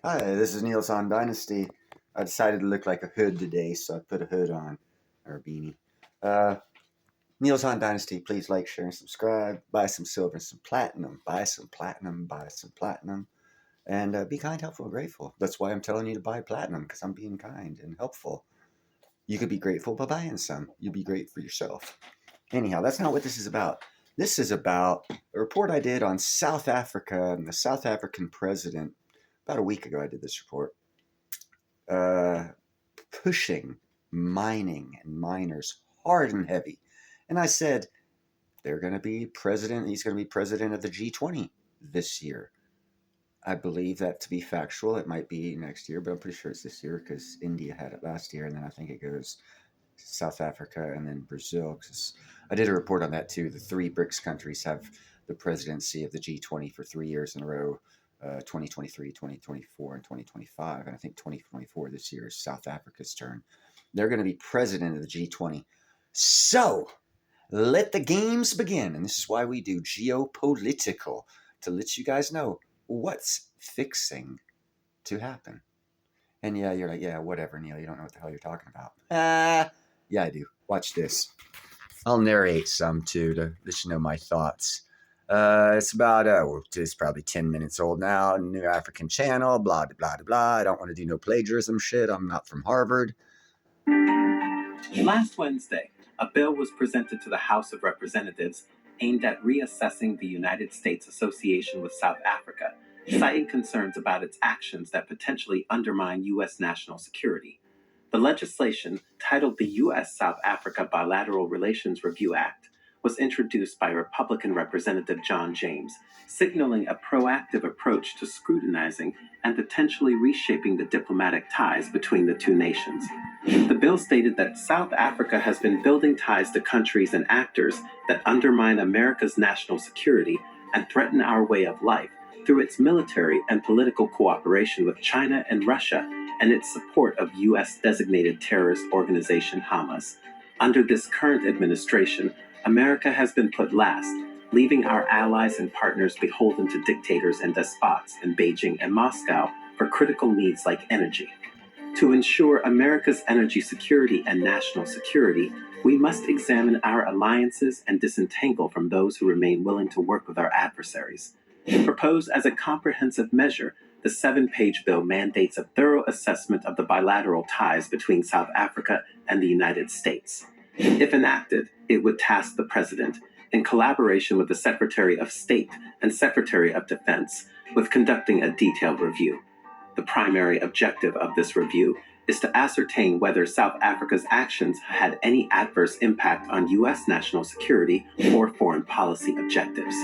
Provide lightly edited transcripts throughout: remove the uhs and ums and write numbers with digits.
Hi, this is Niels on Dynasty. I decided to look like a hood today, so I put a hood on, or a beanie. Uh, Niels on Dynasty, please like, share, and subscribe. Buy some silver and some platinum. Buy some platinum, buy some platinum. And be kind, helpful, and grateful. That's why I'm telling you to buy platinum, because I'm being kind and helpful. You could be grateful by buying some. You'll be great for yourself. Anyhow, that's not what this is about. This is about a report I did on South Africa and the South African president. About a week ago, I did this report. Pushing mining and miners hard and heavy. And I said, they're going to be president. He's going to be president of the G20 this year. I believe that to be factual. It might be next year, but I'm pretty sure it's this year because India had it last year. And then I think it goes South Africa and then Brazil. Because I did a report on that too. The three BRICS countries have the presidency of the G20 for 3 years in a row. 2023, 2024, and 2025. And I think 2024 this year is South Africa's turn. They're going to be president of the G20. So let the games begin. And this is why we do geopolitical, to let you guys know what's fixing to happen. And yeah, you're like, yeah, whatever, Neil. You don't know what the hell you're talking about. Yeah, I do. Watch this. I'll narrate some too to let you know my thoughts. It's about, it's probably 10 minutes old now. New African channel, blah, blah, blah, blah. I don't want to do no plagiarism shit. I'm not from Harvard. Last Wednesday, a bill was presented to the House of Representatives aimed at reassessing the United States association with South Africa, citing concerns about its actions that potentially undermine U.S. national security. The legislation, titled the U.S.-South Africa Bilateral Relations Review Act, was introduced by Republican Representative John James, signaling a proactive approach to scrutinizing and potentially reshaping the diplomatic ties between the two nations. The bill stated that South Africa has been building ties to countries and actors that undermine America's national security and threaten our way of life through its military and political cooperation with China and Russia and its support of U.S.-designated terrorist organization Hamas. Under this current administration, America has been put last, leaving our allies and partners beholden to dictators and despots in Beijing and Moscow for critical needs like energy. To ensure America's energy security and national security, we must examine our alliances and disentangle from those who remain willing to work with our adversaries. Proposed as a comprehensive measure, the 7-page bill mandates a thorough assessment of the bilateral ties between South Africa and the United States. If enacted, it would task the President, in collaboration with the Secretary of State and Secretary of Defense, with conducting a detailed review. The primary objective of this review is to ascertain whether South Africa's actions had any adverse impact on U.S. national security or foreign policy objectives.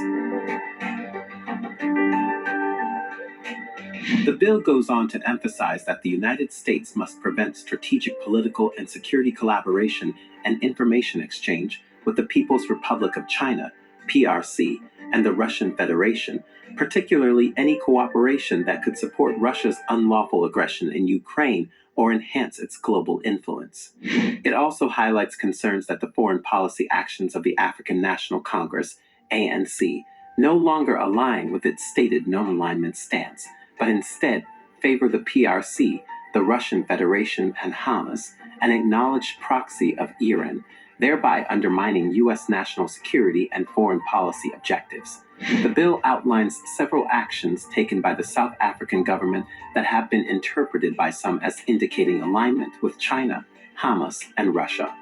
The bill goes on to emphasize that the United States must prevent strategic political and security collaboration and information exchange with the People's Republic of China, PRC, and the Russian Federation, particularly any cooperation that could support Russia's unlawful aggression in Ukraine or enhance its global influence. It also highlights concerns that the foreign policy actions of the African National Congress, ANC, no longer align with its stated non-alignment stance, but instead favor the PRC, the Russian Federation, and Hamas, an acknowledged proxy of Iran, thereby undermining U.S. national security and foreign policy objectives. The bill outlines several actions taken by the South African government that have been interpreted by some as indicating alignment with China, Hamas, and Russia.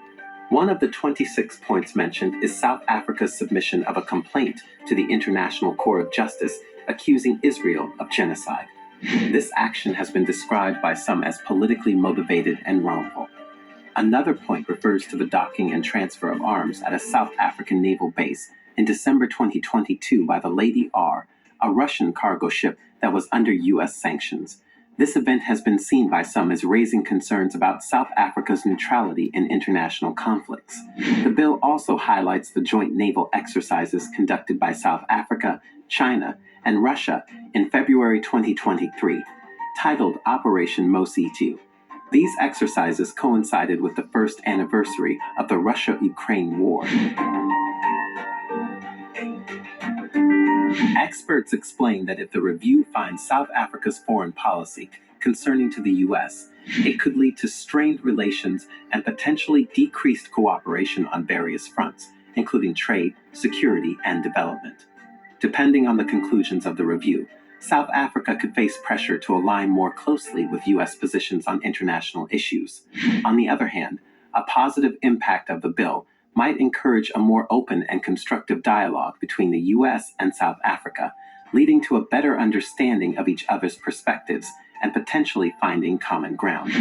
One of the 26 points mentioned is South Africa's submission of a complaint to the International Court of Justice accusing Israel of genocide. This action has been described by some as politically motivated and wrongful. Another point refers to the docking and transfer of arms at a South African naval base in December 2022 by the Lady R, a Russian cargo ship that was under U.S. sanctions. This event has been seen by some as raising concerns about South Africa's neutrality in international conflicts. The bill also highlights the joint naval exercises conducted by South Africa, China, and Russia in February 2023, titled Operation Mositu. These exercises coincided with the first anniversary of the Russia-Ukraine war. Experts explain that if the review finds South Africa's foreign policy concerning to the U.S., it could lead to strained relations and potentially decreased cooperation on various fronts, including trade, security, and development. Depending on the conclusions of the review, South Africa could face pressure to align more closely with U.S. positions on international issues. On the other hand, a positive impact of the bill might encourage a more open and constructive dialogue between the U.S. and South Africa, leading to a better understanding of each other's perspectives and potentially finding common ground.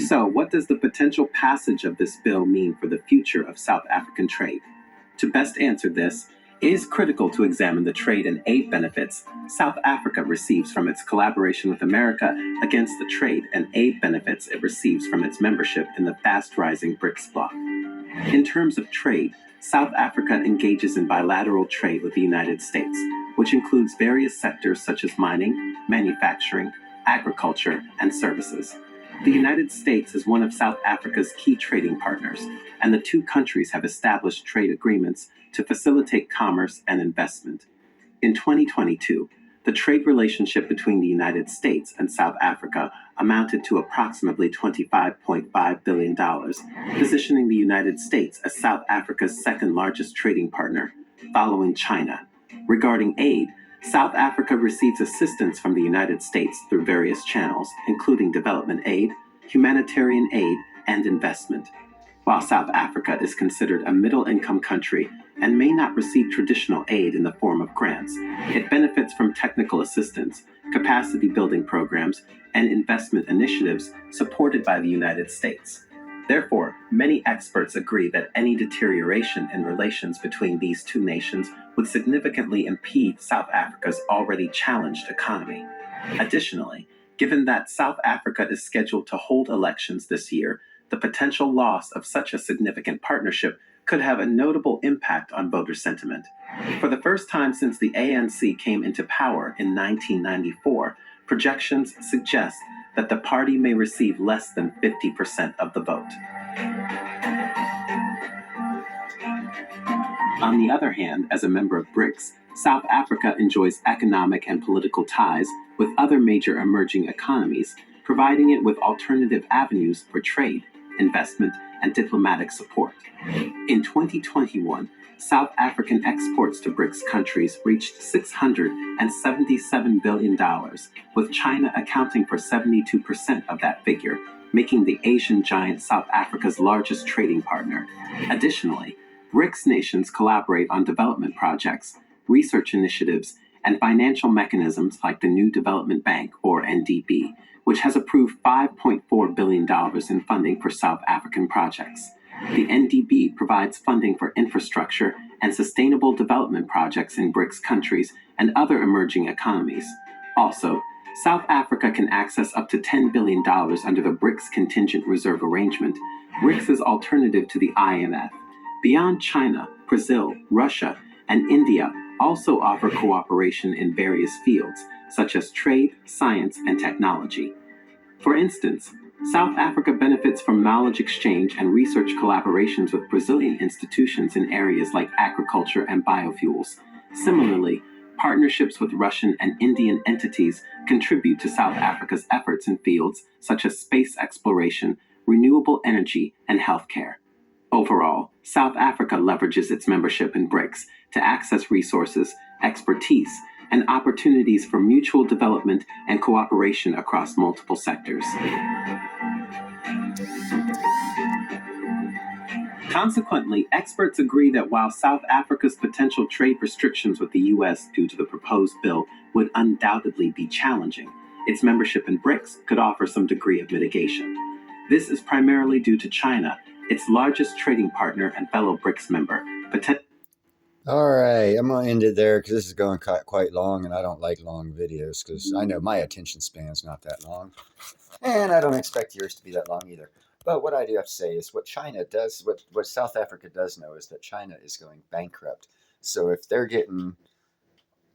So, what does the potential passage of this bill mean for the future of South African trade? To best answer this, it is critical to examine the trade and aid benefits South Africa receives from its collaboration with America against the trade and aid benefits it receives from its membership in the fast-rising BRICS bloc. In terms of trade, South Africa engages in bilateral trade with the United States, which includes various sectors such as mining, manufacturing, agriculture, and services. The United States is one of South Africa's key trading partners, and the two countries have established trade agreements to facilitate commerce and investment. In 2022, the trade relationship between the United States and South Africa amounted to approximately $25.5 billion, positioning the United States as South Africa's second largest trading partner, following China. Regarding aid, South Africa receives assistance from the United States through various channels, including development aid, humanitarian aid, and investment. While South Africa is considered a middle-income country and may not receive traditional aid in the form of grants, it benefits from technical assistance, capacity-building programs, and investment initiatives supported by the United States. Therefore, many experts agree that any deterioration in relations between these two nations would significantly impede South Africa's already challenged economy. Additionally, given that South Africa is scheduled to hold elections this year, the potential loss of such a significant partnership could have a notable impact on voter sentiment. For the first time since the ANC came into power in 1994, projections suggest that the party may receive less than 50% of the vote. On the other hand, as a member of BRICS, South Africa enjoys economic and political ties with other major emerging economies, providing it with alternative avenues for trade, investment, and diplomatic support. In 2021, South African exports to BRICS countries reached $677 billion, with China accounting for 72% of that figure, making the Asian giant South Africa's largest trading partner. Additionally, BRICS nations collaborate on development projects, research initiatives, and financial mechanisms like the New Development Bank, or NDB, which has approved $5.4 billion in funding for South African projects. The NDB provides funding for infrastructure and sustainable development projects in BRICS countries and other emerging economies. Also, South Africa can access up to $10 billion under the BRICS Contingent Reserve Arrangement, BRICS' alternative to the IMF. Beyond China, Brazil, Russia, and India also offer cooperation in various fields, such as trade, science, and technology. For instance, South Africa benefits from knowledge exchange and research collaborations with Brazilian institutions in areas like agriculture and biofuels. Similarly, partnerships with Russian and Indian entities contribute to South Africa's efforts in fields such as space exploration, renewable energy, and healthcare. Overall, South Africa leverages its membership in BRICS to access resources, expertise, and opportunities for mutual development and cooperation across multiple sectors. Consequently, experts agree that while South Africa's potential trade restrictions with the U.S. due to the proposed bill would undoubtedly be challenging, its membership in BRICS could offer some degree of mitigation. This is primarily due to China, its largest trading partner and fellow BRICS member. All right, I'm going to end it there because this is going quite long, and I don't like long videos because I know my attention span's not that long, and I don't expect yours to be that long either. But what I do have to say is what China does, what South Africa does know is that China is going bankrupt. So if they're getting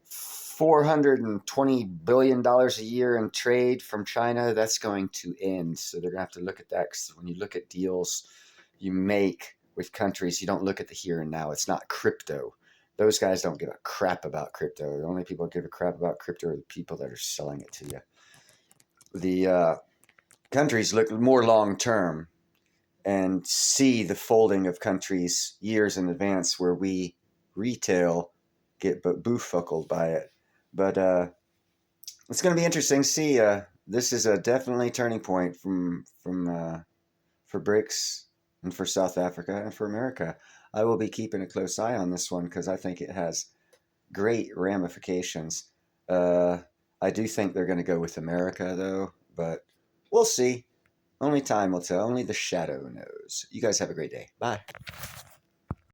$420 billion a year in trade from China, that's going to end. So they're going to have to look at that because when you look at deals you make with countries, you don't look at the here and now. It's not crypto. Those guys don't give a crap about crypto. The only people that give a crap about crypto are the people that are selling it to you. The countries look more long term and see the folding of countries years in advance, where we retail get boofuckled by it. But it's going to be interesting to see. This is a definitely turning point for BRICS and for South Africa and for America. I will be keeping a close eye on this one because I think it has great ramifications. Uh, I do think they're going to go with America, though, but we'll see. Only time will tell. Only the shadow knows. You guys have a great day. Bye.